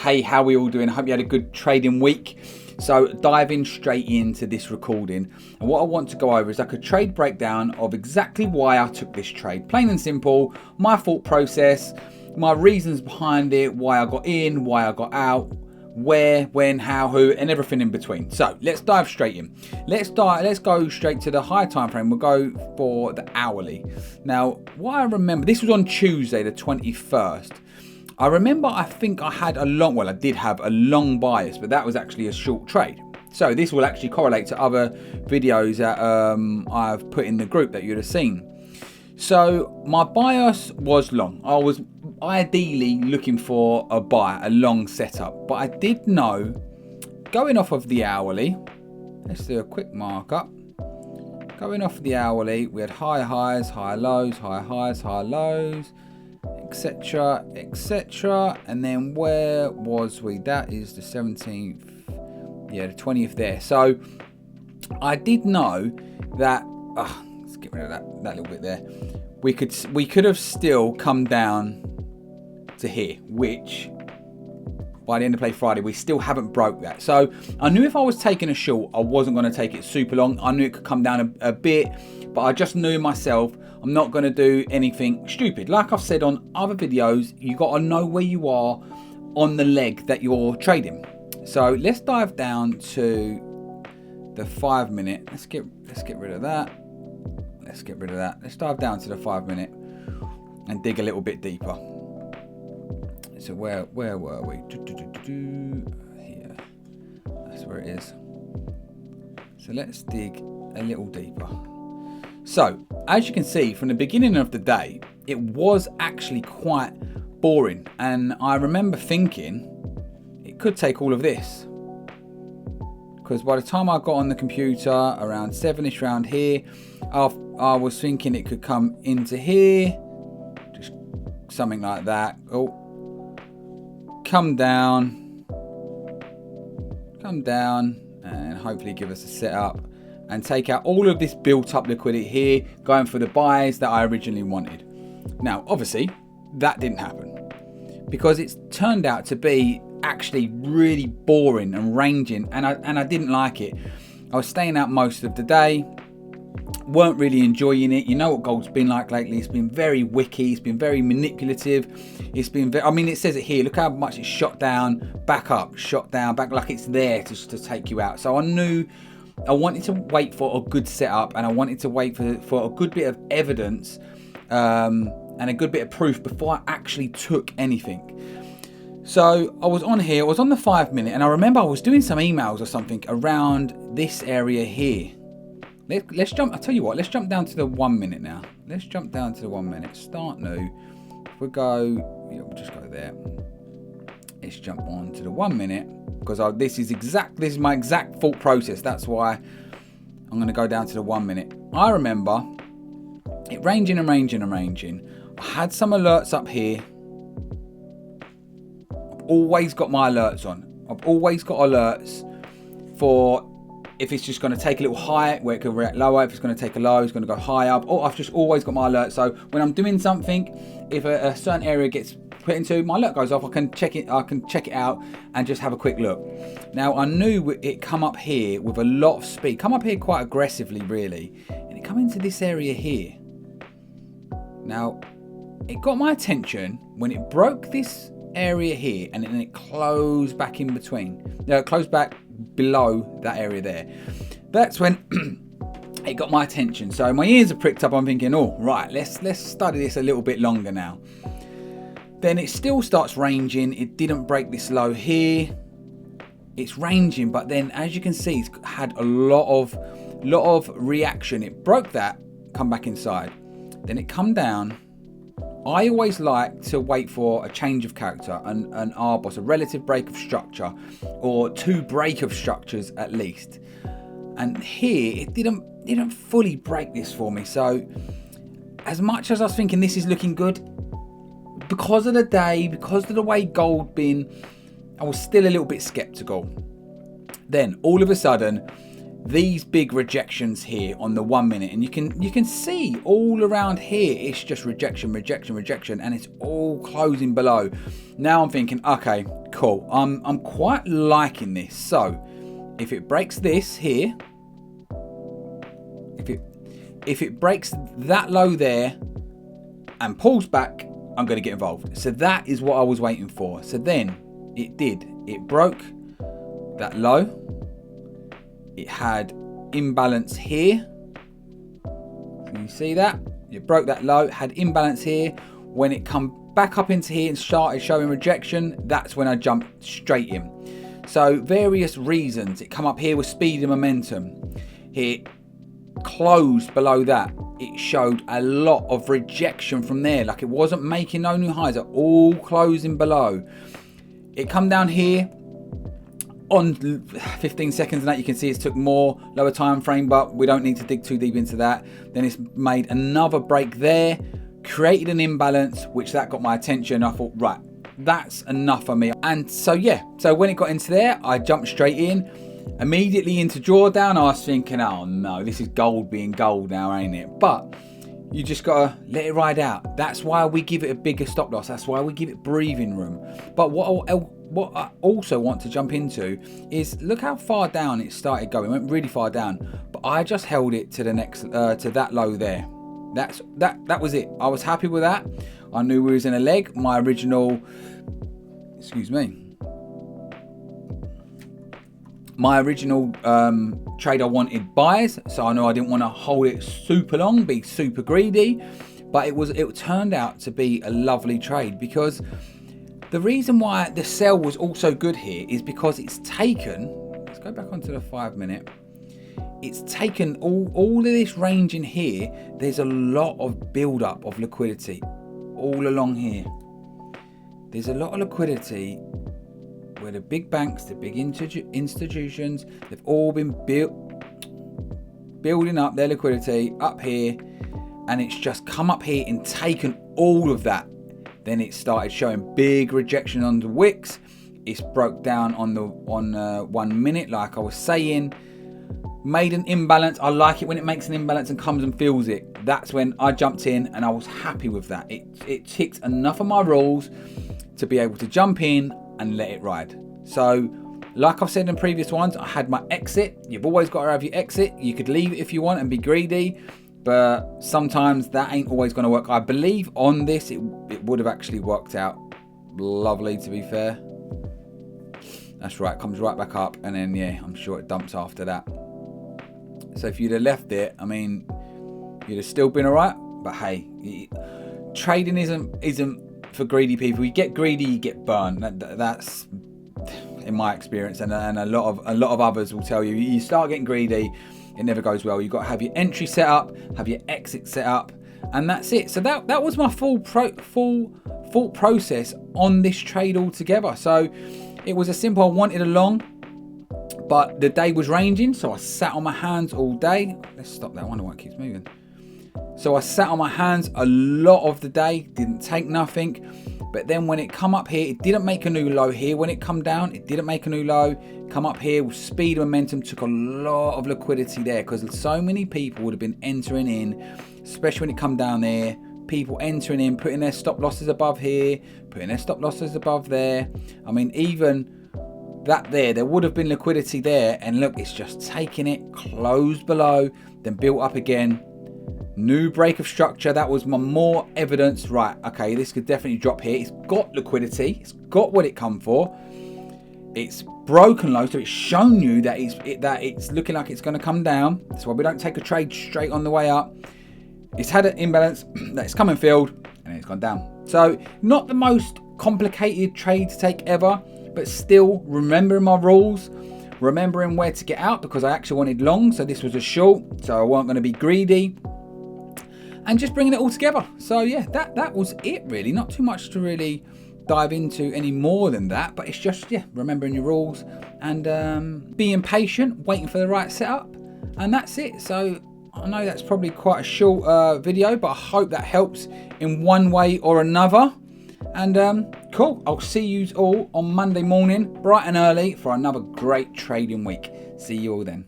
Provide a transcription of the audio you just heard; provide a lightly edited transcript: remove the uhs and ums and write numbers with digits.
Hey, how are we all doing? I hope you had a good trading week. So diving straight into this recording, and what I want to go over is like a trade breakdown of exactly why I took this trade. Plain and simple, my thought process, my reasons behind it, why I got in, why I got out, where, when, how, who, and everything in between. So let's dive straight in. Let's go straight to the high time frame. We'll go for the hourly. Now, what I remember, this was on Tuesday, the 21st. I remember, I think I had I did have a long bias, but that was actually a short trade. So this will actually correlate to other videos that I've put in the group that you'd have seen. So my bias was long. I was ideally looking for a buy, a long setup, but I did know, going off of the hourly, let's do a quick markup. Going off the hourly, we had high highs, high lows, high highs, high lows, etc, etc, and then where was we? That is the 17th, yeah, the 20th there. So I did know that let's get rid of that little bit there. We could have still come down to here, which by the end of play Friday we still haven't broke that. So I knew if I was taking a short, I wasn't going to take it super long. I knew it could come down a bit, but I just knew myself, I'm not going to do anything stupid. Like I've said on other videos, you got to know where you are on the leg that you're trading. So let's dive down to the 5 minute. Let's get rid of that. Let's get rid of that. Let's dive down to the 5 minute and dig a little bit deeper. So where were we? Here. That's where it is. So let's dig a little deeper. So as you can see, from the beginning of the day, it was actually quite boring. And I remember thinking it could take all of this. Because by the time I got on the computer around 7ish round here, I was thinking it could come into here. Just something like that. Oh. Come down, and hopefully give us a setup and take out all of this built up liquidity here, going for the buys that I originally wanted. Now, obviously, that didn't happen because it's turned out to be actually really boring and ranging, and I didn't like it. I was staying out most of the day, weren't really enjoying it. You know what gold's been like lately. It's been very wicky, it's been very manipulative, it's been very, I mean, it says it here, look how much it's shot down, back up, shot down, back, like it's there to take you out. So I knew I wanted to wait for a good setup, and I wanted to wait for a good bit of evidence and a good bit of proof before I actually took anything. So I was on here, I was on the 5 minute, and I remember I was doing some emails or something around this area here. Let's jump, I'll tell you what, let's jump down to the 1 minute now. Let's jump down to the 1 minute. Start new. We'll go, yeah, we'll just go there. Let's jump on to the 1 minute, because this is my exact thought process. That's why I'm going to go down to the 1 minute. I remember it ranging and ranging and ranging. I had some alerts up here. I've always got my alerts on. I've always got alerts for if it's just going to take a little high, where it could react lower. If it's going to take a low, it's going to go high up. Oh, I've just always got my alert. So when I'm doing something, if a certain area gets put into, my alert goes off, I can check it out and just have a quick look. Now I knew it come up here with a lot of speed, come up here quite aggressively really, and it come into this area here. Now it got my attention when it broke this area here, and then it closed back in between. Closed back below that area there. That's when it got my attention. So my ears are pricked up. I'm thinking, oh right, let's study this a little bit longer now. Then it still starts ranging. It didn't break this low here. It's ranging, but then as you can see, it's had a lot of reaction. It broke that, come back inside, then it come down. I always like to wait for a change of character, an RBOS, a relative break of structure, or two break of structures at least. And here it didn't fully break this for me. So as much as I was thinking this is looking good, because of the day, because of the way gold been, I was still a little bit skeptical. Then all of a sudden, these big rejections here on the 1 minute, and you can see all around here it's just rejection, and it's all closing below. Now I'm thinking, okay, cool, I'm quite liking this. So if it breaks this here, if it breaks that low there and pulls back, I'm going to get involved. So that is what I was waiting for. So then it did. It broke that low. It had imbalance here. Can you see that? It broke that low, had imbalance here. When it come back up into here and started showing rejection, that's when I jumped straight in. So various reasons. It come up here with speed and momentum. It closed below that. It showed a lot of rejection from there. Like it wasn't making no new highs, at all closing below. It come down here on 15 seconds and that, you can see it took more, lower time frame, but we don't need to dig too deep into that. Then it's made another break there, created an imbalance, which that got my attention. I thought, right, that's enough for me. And so yeah, so when it got into there, I jumped straight in, immediately into drawdown. I was thinking, oh no, this is gold being gold now, ain't it? But you just gotta let it ride out. That's why we give it a bigger stop loss. That's why we give it breathing room. But what I also want to jump into is, look how far down it started going. It went really far down, but I just held it to the next to that low there. That was it. I was happy with that. I knew we was in a leg. My original, trade, I wanted buys, so I know I didn't want to hold it super long, be super greedy, but it turned out to be a lovely trade, because the reason why the sell was also good here is because it's taken, let's go back onto the 5 minute, it's taken all of this range in here. There's a lot of build up of liquidity all along here. There's a lot of liquidity where the big banks, the big institutions, they've all been building up their liquidity up here, and it's just come up here and taken all of that. Then it started showing big rejection on the wicks. It's broke down on the 1 minute, like I was saying, made an imbalance. I like it when it makes an imbalance and comes and feels it. That's when I jumped in, and I was happy with that. It ticked enough of my rules to be able to jump in and let it ride. So like I've said in previous ones, I had my exit. You've always got to have your exit. You could leave it if you want and be greedy, but sometimes that ain't always going to work. I believe on this it would have actually worked out lovely, to be fair. That's right, comes right back up, and then yeah, I'm sure it dumps after that. So if you'd have left it, I mean, you'd have still been alright. But hey, trading isn't for greedy people. You get greedy, you get burned. That's in my experience, and a lot of others will tell you. You start getting greedy, it never goes well. You've got to have your entry set up, have your exit set up, and that's it. So that was my full thought process on this trade altogether. So it was a simple. I wanted a long, but the day was ranging, so I sat on my hands all day. Let's stop that. I wonder why it keeps moving. So I sat on my hands a lot of the day, didn't take nothing. But then when it come up here, it didn't make a new low here. When it come down, it didn't make a new low. Come up here with speed and momentum, took a lot of liquidity there, because so many people would have been entering in, especially when it come down there. People entering in, putting their stop losses above here, putting their stop losses above there. I mean, even that there would have been liquidity there, and look, it's just taking it, closed below, then built up again. New break of structure. That was my more evidence. Right, okay, this could definitely drop here. It's got liquidity, it's got what it come for. It's broken low, so it's shown you that it's looking like it's going to come down. That's why we don't take a trade straight on the way up. It's had an imbalance that it's come and filled, and it's gone down. So not the most complicated trade to take ever, but still remembering my rules, remembering where to get out, because I actually wanted long, so this was a short, so I wasn't going to be greedy, and just bringing it all together. So yeah, that was it really. Not too much to really dive into any more than that, but it's just, yeah, remembering your rules and being patient, waiting for the right setup, and that's it. So I know that's probably quite a short video, but I hope that helps in one way or another. And cool, I'll see you all on Monday morning, bright and early, for another great trading week. See you all then.